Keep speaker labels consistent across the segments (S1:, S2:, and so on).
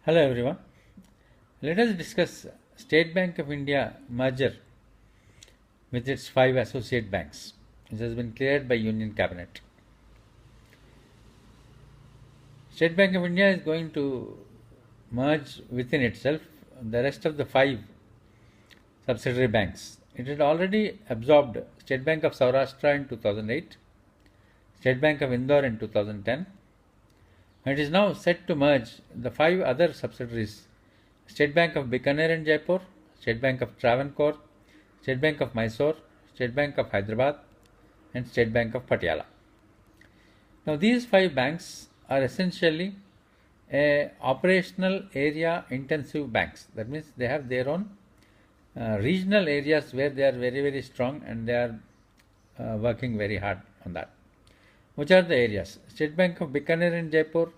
S1: Hello everyone. Let us discuss State Bank of India merger with its five associate banks. This has been cleared by Union Cabinet. State Bank of India is going to merge within itself the rest of the five subsidiary banks. It had already absorbed State Bank of Saurashtra in 2008, State Bank of Indore in 2010, and it is now set to merge the five other subsidiaries: State Bank of Bikaner and Jaipur, State Bank of Travancore, State Bank of Mysore, State Bank of Hyderabad, and State Bank of Patiala. Now, these five banks are essentially operational area intensive banks. That means they have their own regional areas where they are very, very strong and they are working very hard on that. Which are the areas? State Bank of Bikaner in Jaipur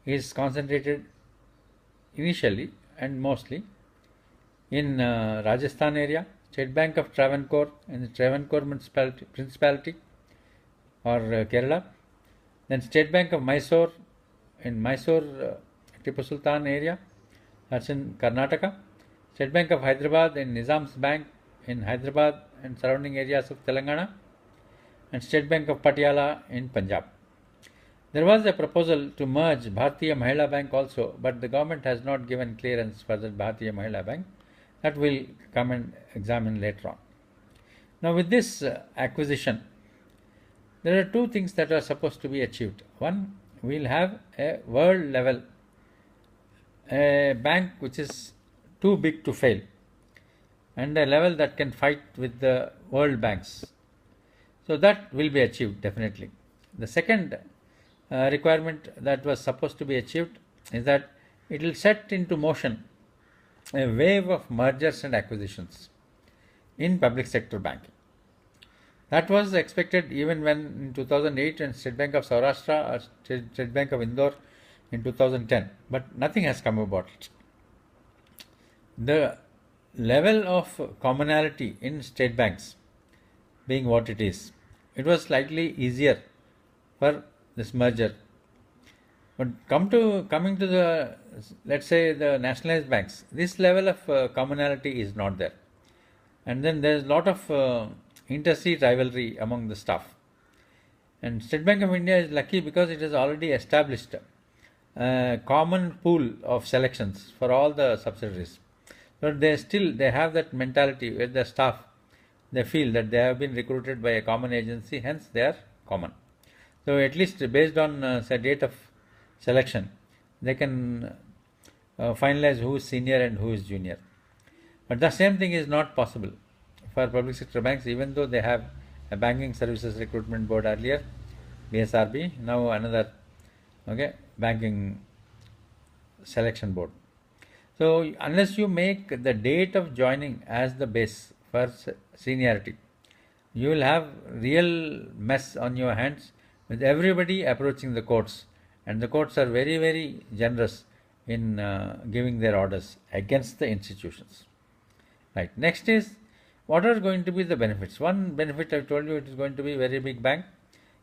S1: is concentrated initially and mostly in Rajasthan area. State Bank of Travancore in the Travancore Principality or Kerala. Then State Bank of Mysore in Mysore Tipu Sultan area, that's in Karnataka. State Bank of Hyderabad in Nizam's Bank in Hyderabad and surrounding areas of Telangana, and State Bank of Patiala in Punjab. There was a proposal to merge Bharatiya Mahila Bank also, but the government has not given clearance for the Bharatiya Mahila Bank. That will come and examine later on. Now, with this acquisition, there are two things that are supposed to be achieved. One, we will have a world level a bank which is too big to fail, and a level that can fight with the world banks. So that will be achieved definitely. The second requirement that was supposed to be achieved is that it will set into motion a wave of mergers and acquisitions in public sector banking. That was expected even when in 2008 and State Bank of Saurashtra or State Bank of Indore in 2010, but nothing has come about it. The level of commonality in state banks being what it is, it was slightly easier for this merger. But coming to the, let's say, the nationalized banks, this level of commonality is not there. And then there's a lot of interstate rivalry among the staff. And State Bank of India is lucky because it has already established a common pool of selections for all the subsidiaries. But they have that mentality where the staff, they feel that they have been recruited by a common agency, hence they are common. So at least based on say date of selection, they can finalize who is senior and who is junior. But the same thing is not possible for public sector banks, even though they have a banking services recruitment board earlier, BSRB, now another banking selection board. So unless you make the date of joining as the base for seniority, you will have real mess on your hands with everybody approaching the courts, and the courts are very, very generous in giving their orders against the institutions. Right. Next is, what are going to be the benefits? One benefit I told you, it is going to be a very big bank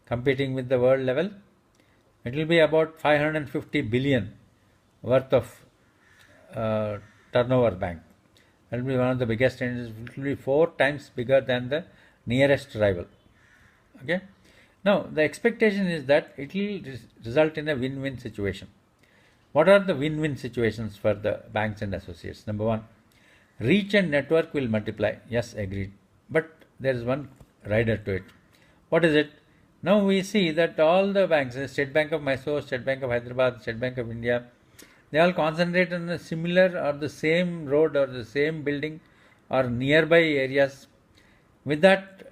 S1: competing with the world level. It will be about 550 billion worth of turnover bank. That will be one of the biggest, and it will be 4 times bigger than the nearest rival. Okay. Now, the expectation is that it will result in a win-win situation. What are the win-win situations for the banks and associates? Number one, reach and network will multiply. Yes, agreed. But there is one rider to it. What is it? Now we see that all the banks, State Bank of Mysore, State Bank of Hyderabad, State Bank of India, they all concentrate on a similar or the same road or the same building or nearby areas. With that,